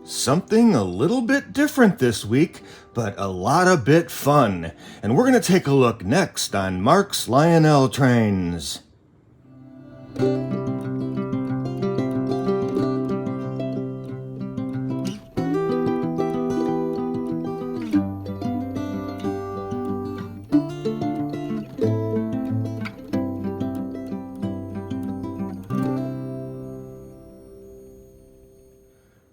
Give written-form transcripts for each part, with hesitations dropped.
Something a little bit different this week, but a lot of bit fun. And we're going to take a look next on Mark's Lionel Trains.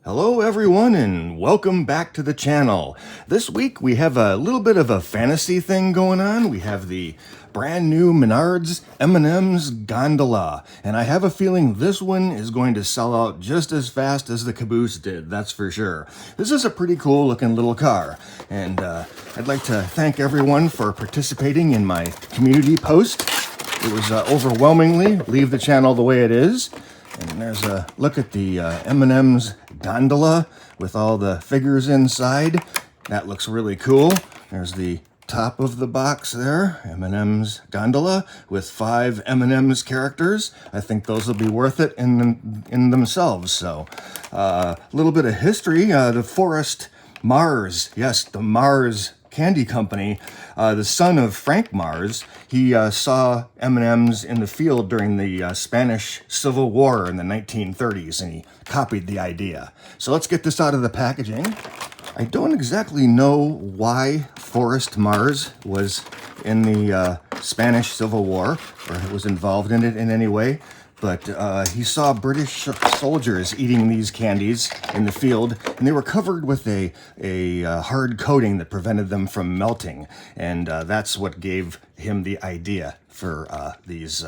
Hello everyone and welcome back to the channel. This week we have a little bit of a fantasy thing going on. We have the brand new Menards M&m's Gondola, and I have a feeling this one is going to sell out just as fast as the Caboose did, that's for sure. This is a pretty cool looking little car, and I'd like to thank everyone for participating in my community post. It was overwhelmingly leave the channel the way it is. And there's a look at the M&m's Gondola with all the figures inside. That looks really cool. There's the top of the box there, M&m's Gondola with 5 M&m's characters. I think those will be worth it in themselves. So a little bit of history. The Forrest Mars, yes, the Mars Candy Company, the son of Frank Mars, he saw M&M's in the field during the Spanish Civil War in the 1930s, and he copied the idea. So let's get this out of the packaging. I don't exactly know why Forrest Mars was in the Spanish Civil War, or was involved in it in any way. But he saw British soldiers eating these candies in the field, and they were covered with a hard coating that prevented them from melting. And that's what gave him the idea for these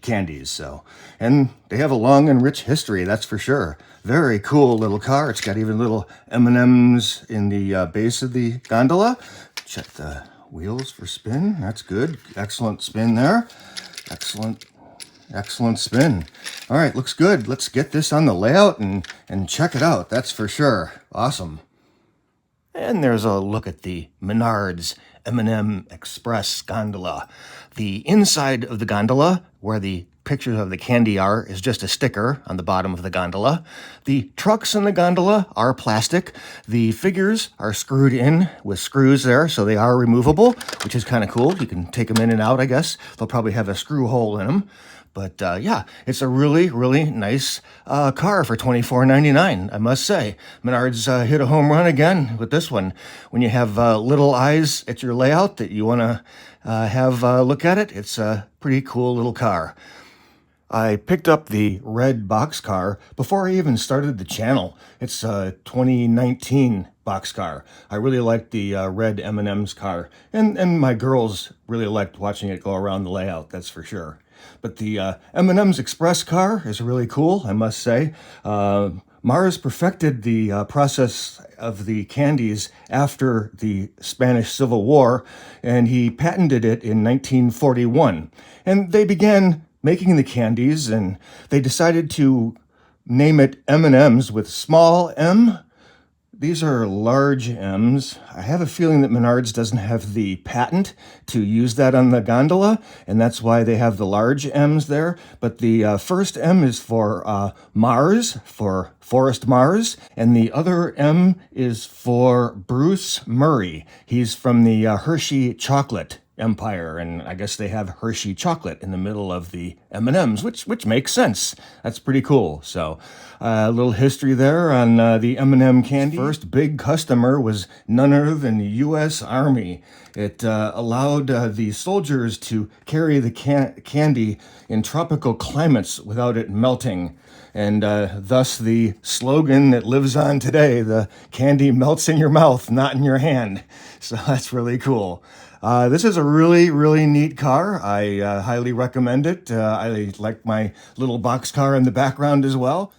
candies. So, and they have a long and rich history, that's for sure. Very cool little car. It's got even little M&M's in the base of the gondola. Check the wheels for spin. That's good. Excellent spin there. Excellent spin. All right, looks good. Let's get this on the layout and check it out. That's for sure. Awesome. And there's a look at the Menards M&m Express Gondola. The inside of the gondola, where the pictures of the candy are, is just a sticker on the bottom of the gondola. The trucks in the gondola are plastic. The figures are screwed in with screws there, so they are removable, which is kind of cool. You can take them in and out, I guess. They'll probably have a screw hole in them. But yeah, it's a really, really nice car for $24.99, I must say. Menards hit a home run again with this one. When you have little eyes at your layout that you want to have a look at it, it's a pretty cool little car. I picked up the red boxcar before I even started the channel. It's a 2019 boxcar. I really liked the red M&M's car, and my girls really liked watching it go around the layout, that's for sure. But the M&M's Express car is really cool, I must say. Mars perfected the process of the candies after the Spanish Civil War, and he patented it in 1941. And they began making the candies, and they decided to name it M&M's with small m. These are large M's. I have a feeling that Menards doesn't have the patent to use that on the gondola, and that's why they have the large M's there. But the first M is for Mars, for Forrest Mars, and the other M is for Bruce Murray. He's from the Hershey chocolate empire, and I guess they have Hershey chocolate in the middle of the M&M's, which makes sense. That's pretty cool. So a little history there on the M&M candy. First big customer was none other than the U.S. Army. It allowed the soldiers to carry the candy in tropical climates without it melting. And thus the slogan that lives on today, the candy melts in your mouth, not in your hand. So that's really cool. This is a really, really neat car. I highly recommend it. I like my little box car in the background as well.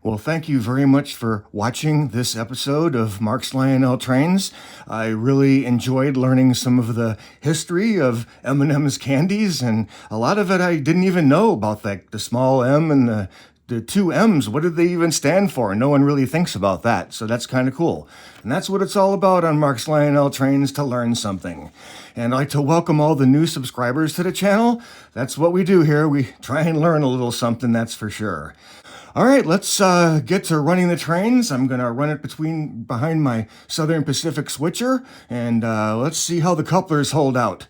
Well, thank you very much for watching this episode of Mark's Lionel Trains. I really enjoyed learning some of the history of M&M's candies, and a lot of it I didn't even know about, like the small M and the the two M's, what did they even stand for? No one really thinks about that, so that's kind of cool. And that's what it's all about on Mark's Lionel Trains, to learn something. And I'd like to welcome all the new subscribers to the channel. That's what we do here. We try and learn a little something, that's for sure. All right, let's get to running the trains. I'm gonna run it behind my Southern Pacific switcher, and let's see how the couplers hold out.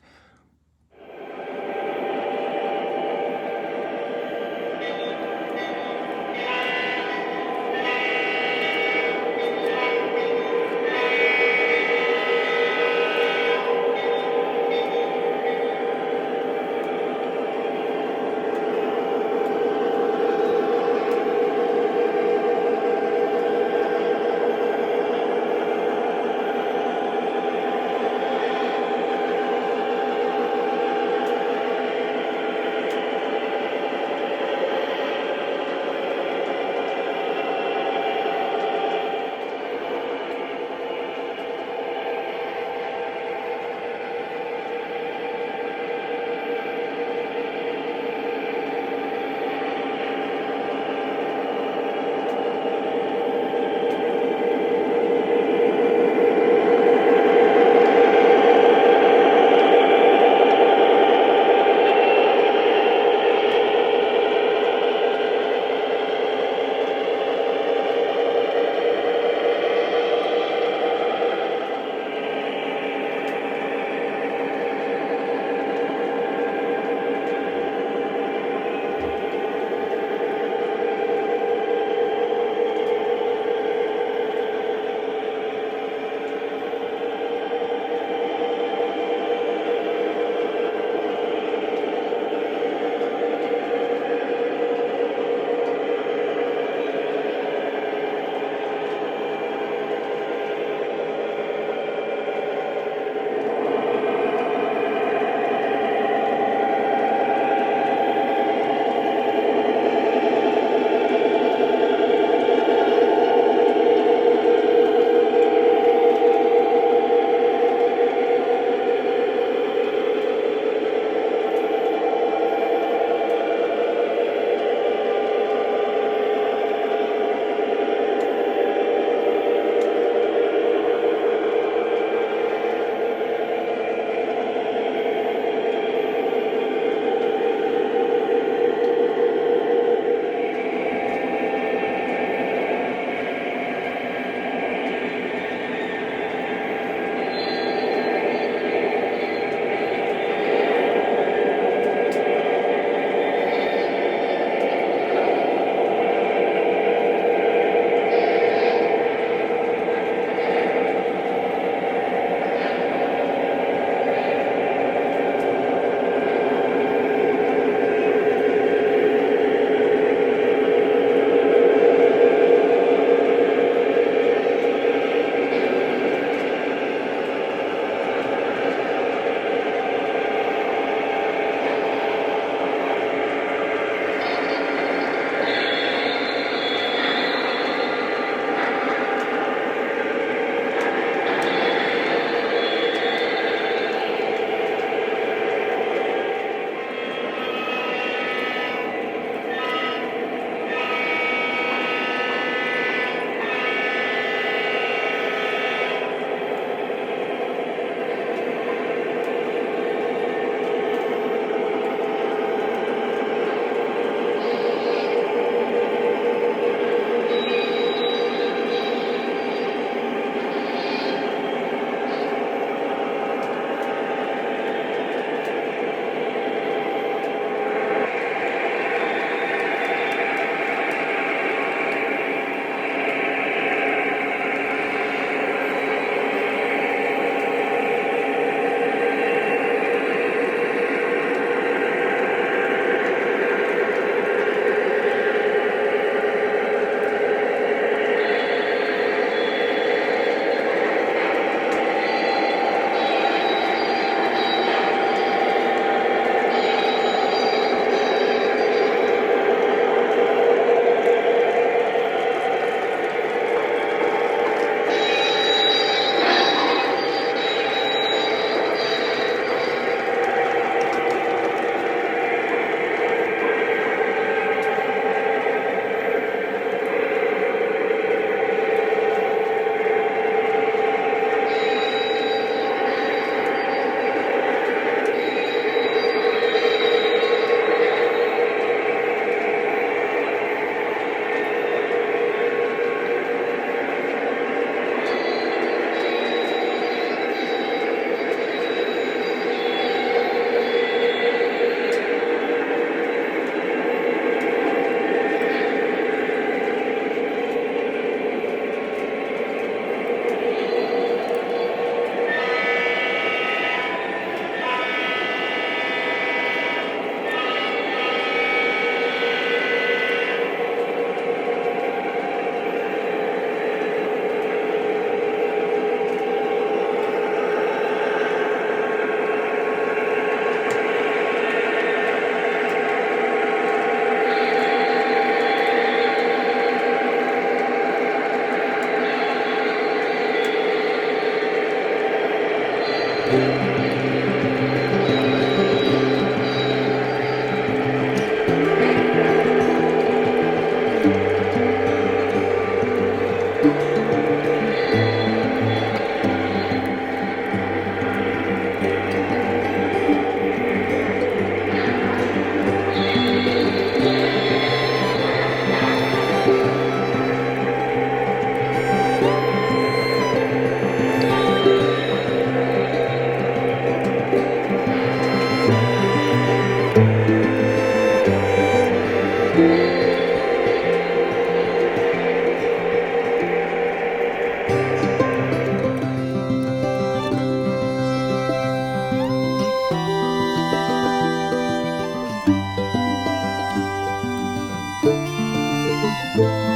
Thank you.